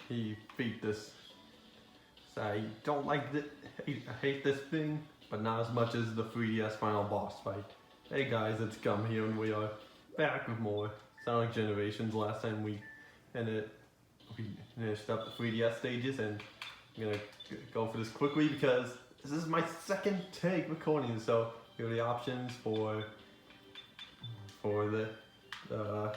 he beat this. So I don't like it. I hate this thing, but not as much as the 3DS final boss fight. Hey guys, it's Gum here, and we are back with more Sonic Generations. Last time we finished up the 3DS stages, and I'm gonna go for this quickly because this is my second take recording. So here are the options for the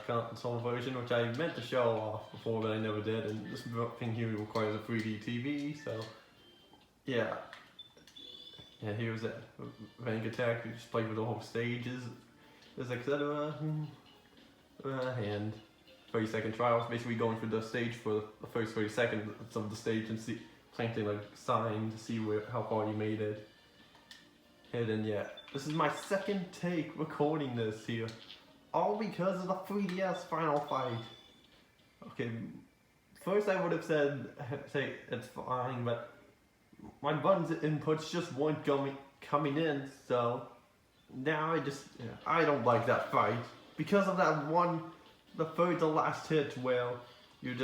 console version, which I meant to show off before, but I never did. And this thing here requires a 3D TV, so yeah. Yeah, here's that rank attack. You just play with the whole stages, etc. And 30-second trials, basically going through the stage for the first 30 seconds of the stage and see planting like sign to see how far you made it. And then yeah, this is my second take recording this here, all because of the 3DS final fight. Okay, first I would have said it's fine, but my buttons inputs just weren't coming in, so now I don't like that fight because of that one, the third to last hit where you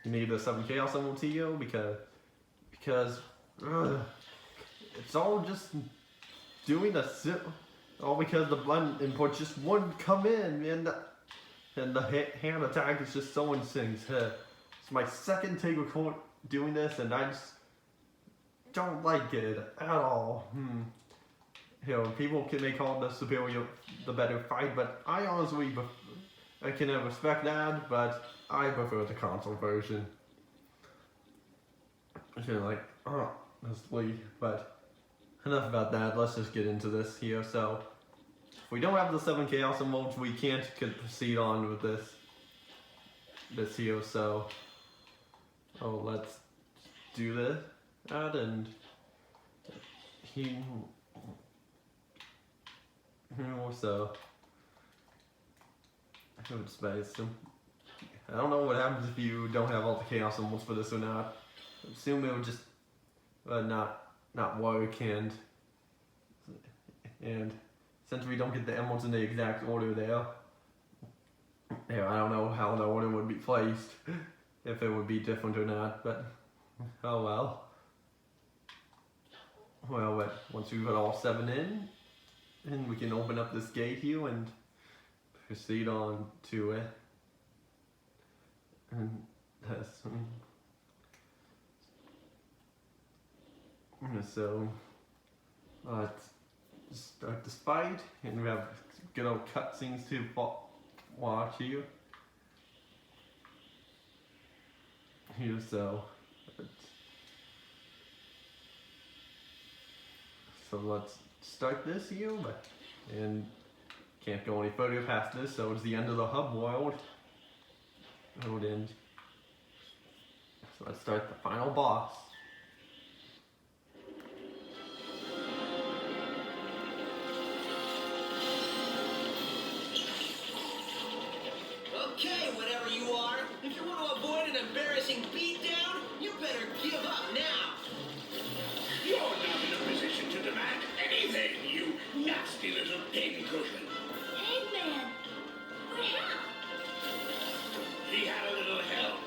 need the 7 Chaos Emerald to you because it's all just doing all because the button input just wouldn't come in, and the hand attack is just so insane. It's my second take doing this, and I just don't like it at all. You know, people may call the better fight, but I honestly, I can respect that, but I prefer the console version. You're like, honestly, but enough about that. Let's just get into this here. So, if we don't have the 7 Chaos Emeralds, we can't proceed on with this here. So, let's do this. And so I would space them. I don't know what happens if you don't have all the Chaos Emeralds for this or not. I assume it would just not work, and since we don't get the emeralds in the exact order there, I don't know how the order would be placed, if it would be different or not, but oh well. Well, but once we put all 7 in, then we can open up this gate here and proceed on to it. And that's so let's start this fight, and we have good old cutscenes to watch here. So let's start this here, and can't go any further past this, so it's the end of the hub world. So let's start the final boss. Okay, whatever you are, if you want to avoid an embarrassing beatdown, you better give up now. You're not in a position to demand anything, you nasty little pincushion. Eggman! What happened? He had a little help.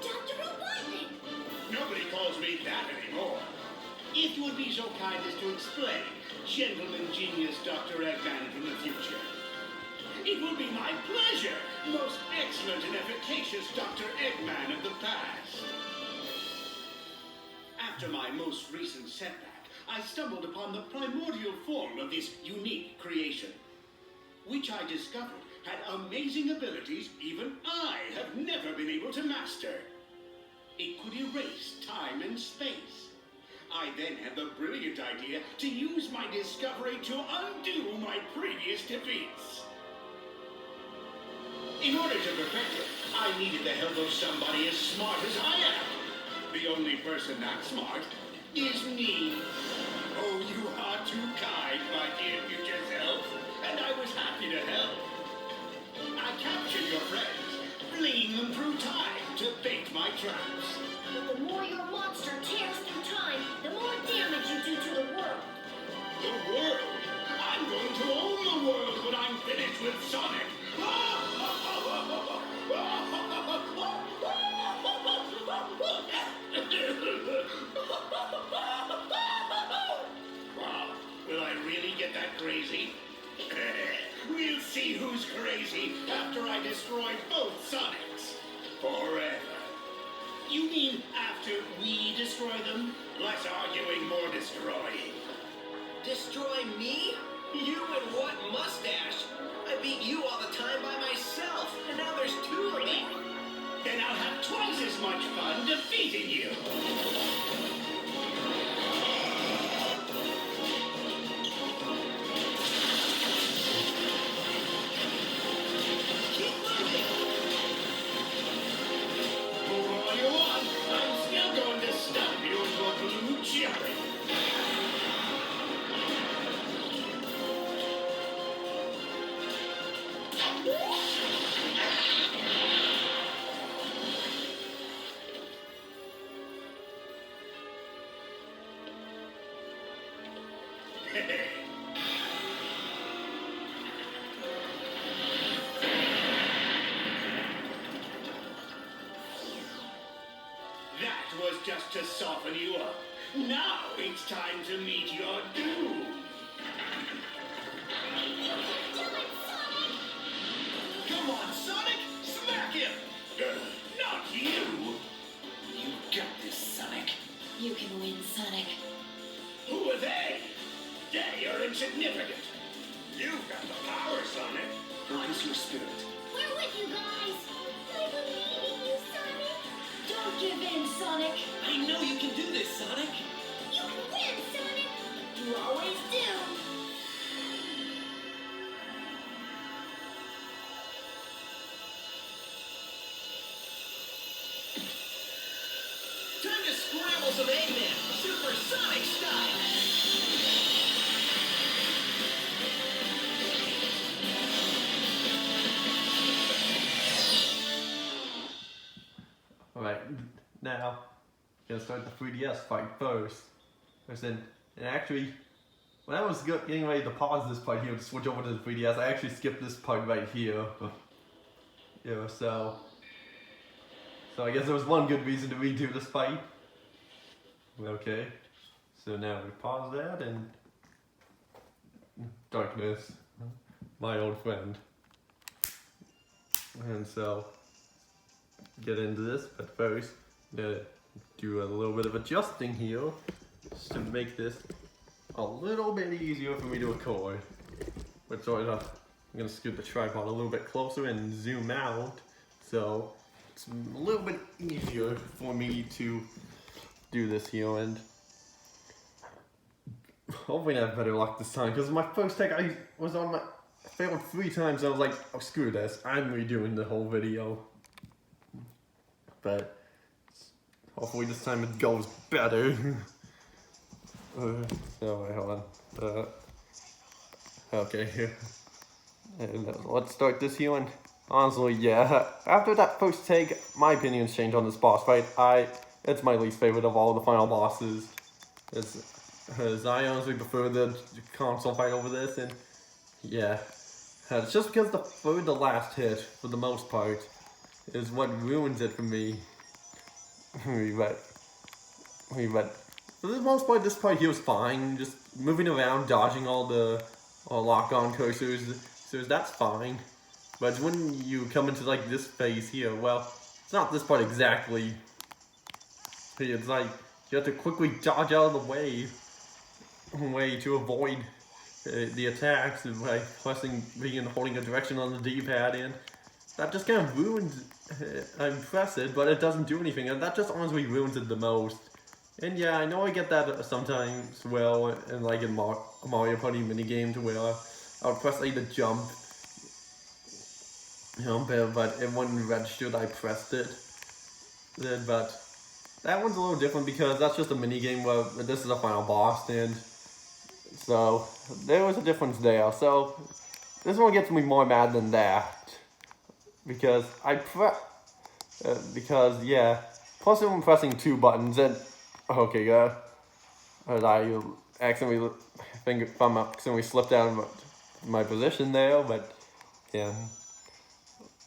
Dr. Robotnik! Nobody calls me that anymore. If you would be so kind as to explain, gentleman genius Dr. Eggman from the future. It will be my pleasure, most excellent and efficacious Dr. Eggman of the past. After my most recent setback, I stumbled upon the primordial form of this unique creation, which I discovered had amazing abilities even I have never been able to master. It could erase time and space. I then had the brilliant idea to use my discovery to undo my previous defeats. In order to perfect it, I needed the help of somebody as smart as I am. The only person that smart is me. Oh, you are too kind, my dear future self, and I was happy to help. I captured your friends, fleeing them through time to bait my traps. But the more your monster tears through time, the more damage you do to the world. The world? I'm going to own the world when I'm finished with Sonic. fight both Sonics. Forever. You mean after we destroy them? Less arguing, more destroying. Destroy me? You and what mustache? I beat you all the time by myself, and now there's two of me. Then I'll have twice as much fun defeating you. Keep moving. Move all you want. I'm still going to stop you and go blue cherry. That was just to soften you up. Now it's time to meet your doom. Come on, Sonic! Smack him! Not you! You got this, Sonic. You can win, Sonic. Who are they? They are insignificant. You've got the power, Sonic. Focus your spirit. We're with you guys. I believe in you, Sonic. Don't give in, Sonic. I know you can do this, Sonic. You can win, Sonic. You always do. Time to scramble some Eggman, Super Sonic style. Alright, now, gonna start the 3DS fight first. And actually, when I was getting ready to pause this part here to switch over to the 3DS, I actually skipped this part right here. Yeah, so I guess there was one good reason to redo this fight. Okay, so now we pause that and darkness, my old friend. And so, get into this, but first, do a little bit of adjusting here just to make this a little bit easier for me to record. But sort of, I'm gonna scoot the tripod a little bit closer and zoom out, so it's a little bit easier for me to do this here, and hopefully I have better luck this time, because my first take I failed 3 times, and I was like, oh screw this, I'm redoing the whole video. But hopefully this time it goes better. So wait, hold on. Okay, here. And let's start this here, and honestly, yeah, after that first take, my opinions changed on this boss fight. It's my least favorite of all the final bosses. As I honestly prefer the console fight over this, and yeah. It's just because the last hit, for the most part, is what ruins it for me. But for the most part, this part here was fine. Just moving around, dodging all the lock-on cursors, so that's fine. But when you come into like this phase here, well, it's not this part exactly. It's like you have to quickly dodge out of the way to avoid the attacks by pressing B and holding a direction on the D-pad, and that just kind of ruins. I press it, but it doesn't do anything, and that just honestly ruins it the most. And yeah, I know I get that sometimes, well, in like in Mario Party minigames where I would press A to jump, but it wouldn't register that I pressed it. But that one's a little different because that's just a minigame where this is a final boss, and so there was a difference there. So this one gets me more mad than that because yeah. Plus, I'm pressing 2 buttons, and okay, I accidentally accidentally slipped out of my position there, but yeah.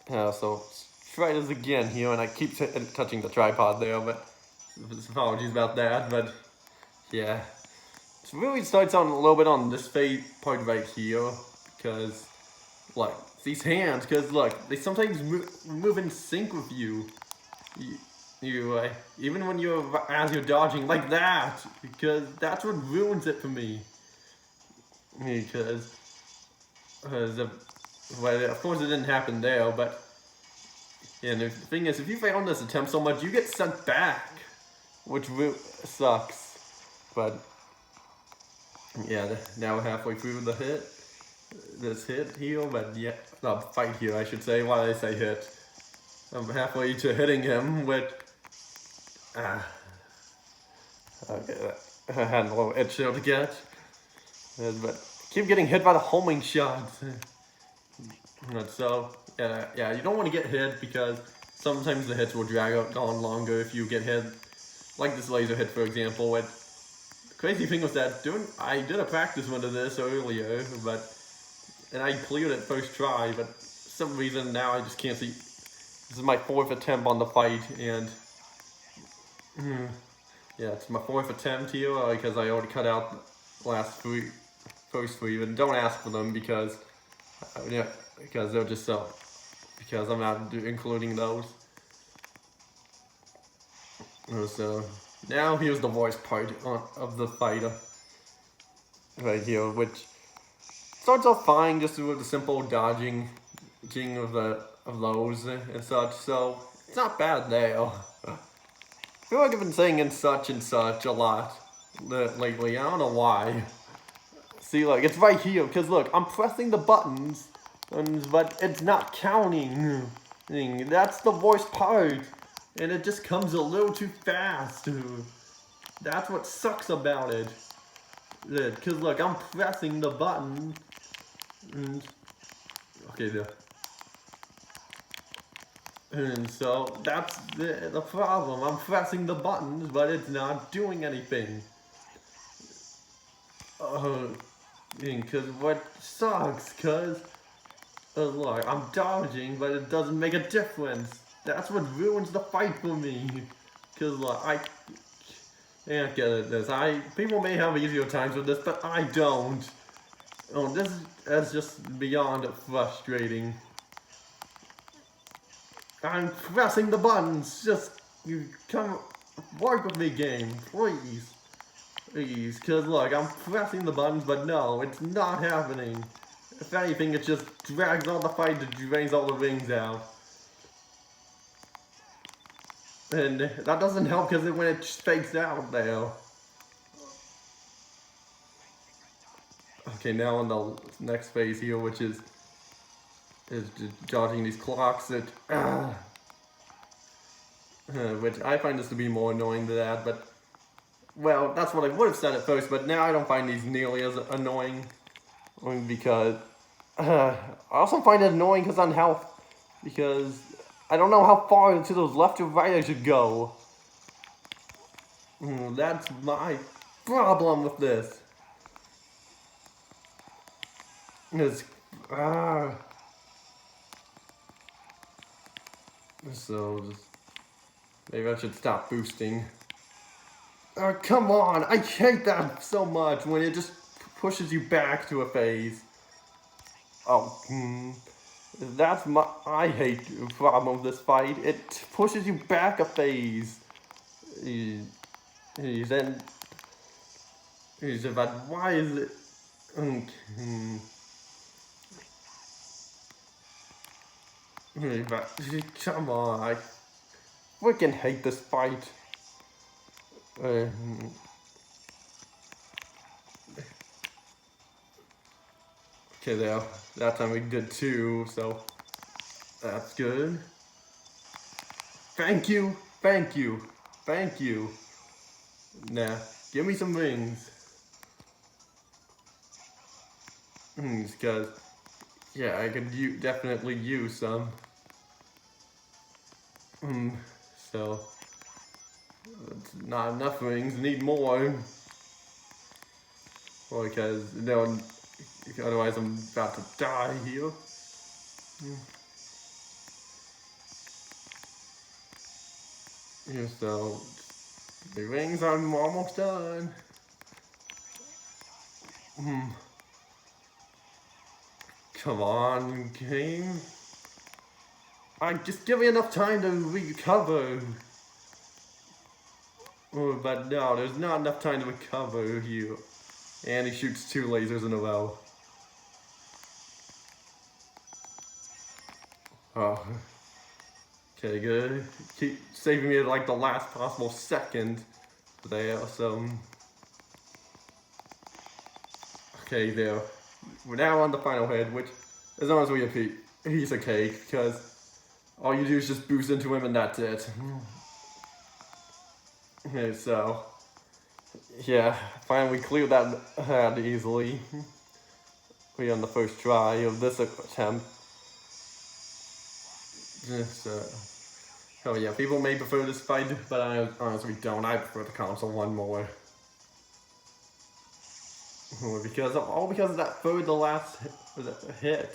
So let's try this again here, and I keep touching the tripod there, but apologies about that. But yeah, it really starts on a little bit on this part right here, because like these hands, because look, they sometimes move in sync with you. Even when as you're dodging like that, because that's what ruins it for me. Because, well, of course it didn't happen there, but and the thing is, if you fail on this attempt so much, you get sent back, which sucks. But yeah, now we're halfway through this hit here, but yeah, no, fight here, I should say. Why did I say hit? I'm halfway to hitting him with. Okay, I had a little itch there to get, but keep getting hit by the homing shots. So yeah, you don't want to get hit because sometimes the hits will drag on longer if you get hit, like this laser hit, for example. The crazy thing was that I did a practice run of this earlier, and I cleared it first try, but for some reason now I just can't see. This is my 4th attempt on the fight, and yeah, it's my 4th attempt here because I already cut out the first three, and don't ask for them because they're just because I'm not including those. So now here's the voice part of the fighter right here, which starts off fine just with the simple dodging of those and such. So it's not bad there. I feel like I've been saying and such a lot lately. I don't know why. See, like, it's right here, because look, I'm pressing the buttons, but it's not counting. That's the voice part, and it just comes a little too fast. That's what sucks about it. Because look, I'm pressing the button. Okay, there. And so that's the problem. I'm pressing the buttons, but it's not doing anything. Because what sucks, look, I'm dodging, but it doesn't make a difference. That's what ruins the fight for me. Because look, I can't get at this. People may have easier times with this, but I don't. Oh, this is just beyond frustrating. I'm pressing the buttons. Just you come work with me, game, please. Please, because look, I'm pressing the buttons, but no, it's not happening. If anything, it just drags all the fight, it drains all the rings out. And that doesn't help because when it fakes out there. Okay, now on the next phase here, which is dodging these clocks which I find this to be more annoying than that, but well, that's what I would have said at first, but now I don't find these nearly as annoying because I also find it annoying because I don't know how far into those left or right I should go. That's my problem with this. So maybe I should stop boosting. Oh, come on! I hate that so much when it just pushes you back to a phase. Oh, that's I hate the problem with this fight. It pushes you back a phase. But why is it? But come on, I freaking hate this fight. Okay, there. That time we did 2, so that's good. Thank you, thank you, thank you. Nah, give me some rings. Because, yeah, I could definitely use some. So, it's not enough rings, need more. Because, no, otherwise I'm about to die here. So, the rings are almost done. Come on, game. Just give me enough time to recover. Oh, but no, there's not enough time to recover here. And he shoots 2 lasers in a row. Oh. Okay, good. Keep saving me at like the last possible second there, so. Okay, there. We're now on the final hit, which, as long as we repeat, he's okay, because all you do is just boost into him and that's it. Okay, so. Yeah, finally cleared that head easily. We on the first try of this attempt. Oh yeah, people may prefer this fight, but I honestly don't. I prefer the console one more. Because of that third to last hit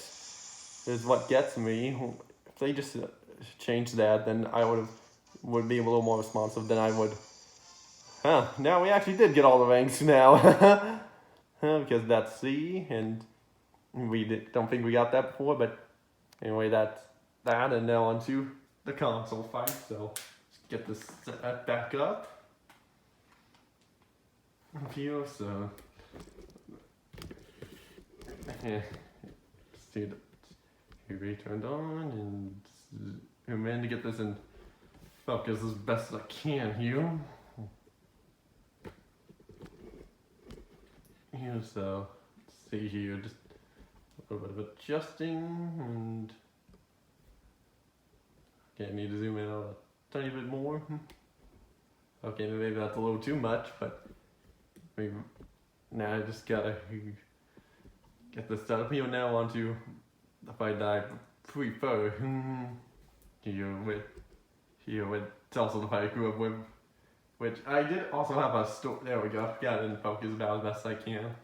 is what gets me. If they just changed that, then I would be a little more responsive than I would. Huh, now we actually did get all the ranks now. Because that's C, and don't think we got that before, but anyway, that's that, and now on to the console fight, so let's get this set back up. Here, so yeah, see the TV turned on, and I'm in to get this in focus as best as I can here. Here, so let's see here, just a little bit of adjusting, and okay, I need to zoom in a tiny bit more. Okay, maybe that's a little too much, but maybe now I just gotta get this set up here. Now onto the fight that I prefer. Here with it's also the fight I grew up with, which I did also have a story. There we go. Got it in focus about as best I can.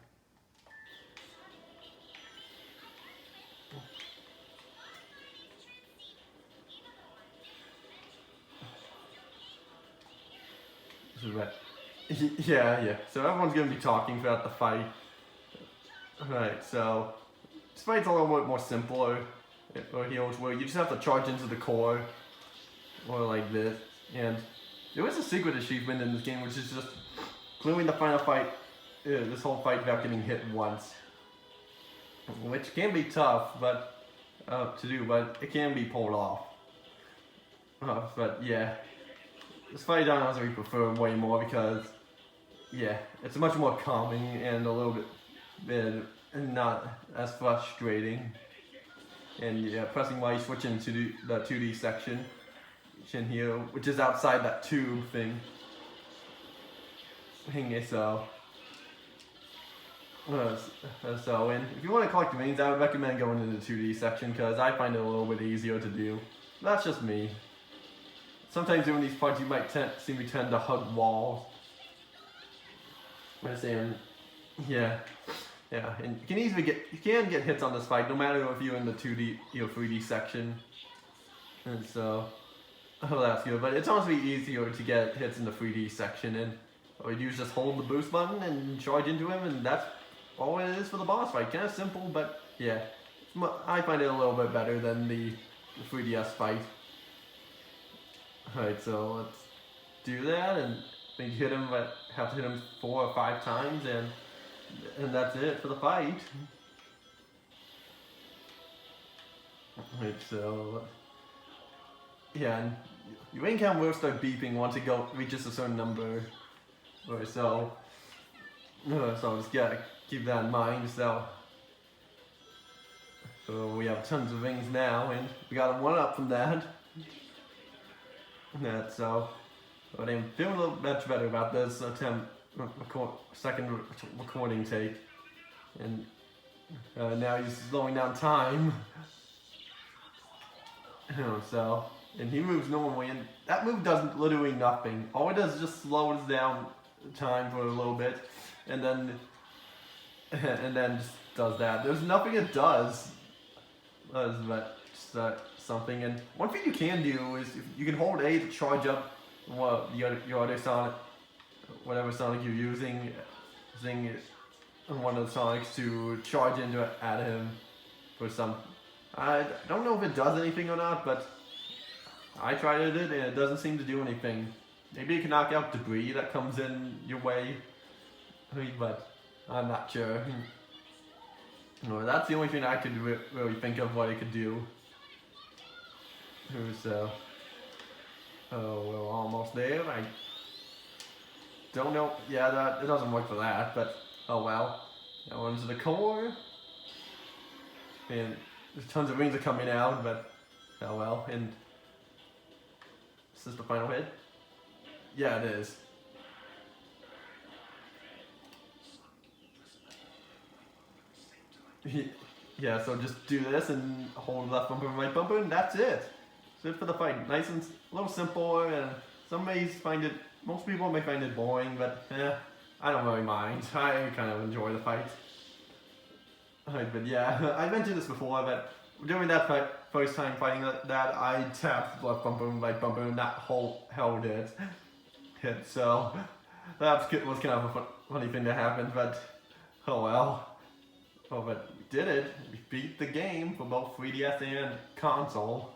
Yeah. So everyone's gonna be talking throughout the fight. Alright, so this fight's a little bit more simpler. Where you just have to charge into the core, or like this. And there is a secret achievement in this game, which is just clearing the final fight, this whole fight without getting hit once, which can be tough, but to do, but it can be pulled off. But yeah. This fight I honestly prefer way more because, yeah, it's much more calming and a little bit not as frustrating. And yeah, pressing while you switch into the 2D section here, which is outside that tube thing. So, and if you want to collect rings, I would recommend going into the 2D section because I find it a little bit easier to do. That's just me. Sometimes during these parts you might see me tend to hug walls. And yeah, and you can get hits on this fight no matter if you're in the 2D, 3D section. And so, that's good. But it's honestly easier to get hits in the 3D section, and all you do is just hold the boost button and charge into him, and that's all it is for the boss fight. Kind of simple, but yeah, I find it a little bit better than the 3DS fight. Alright, so let's do that, and then you have to hit him 4 or 5 times, and that's it for the fight. Alright, so yeah, and your ring count will start beeping once it reaches a certain number. Alright, so just gotta keep that in mind. So we have tons of rings now, and we got a 1-up from that. But I'm feeling a little much better about this second recording take, and now he's slowing down time. And he moves normally, and that move does literally nothing. All it does is just slows down time for a little bit, and then just does that. There's nothing it does, but just something. And one thing you can do is you can hold A to charge up your other Sonic, whatever Sonic you're using one of the Sonics to charge into it at him. for some. I don't know if it does anything or not, but I tried it and it doesn't seem to do anything. Maybe it can knock out debris that comes in your way, but I'm not sure. No, that's the only thing I could really think of what it could do. So, oh, we're almost there. I don't know. Yeah, it doesn't work for that, but oh well. Now onto the core. And there's tons of rings are coming out, but oh well. And is this the final hit? Yeah, it is. Yeah, so just do this and hold left bumper and right bumper, and that's it. That's it for the fight. Nice and a little simple, and most people may find it boring, but I don't really mind. I kind of enjoy the fight. But yeah, I mentioned this before, but during that fight, first time fighting that, I tapped left bumper and right bumper and that held it. So that was kind of a funny thing to happen, but oh well. Oh, but we did it. We beat the game for both 3DS and console.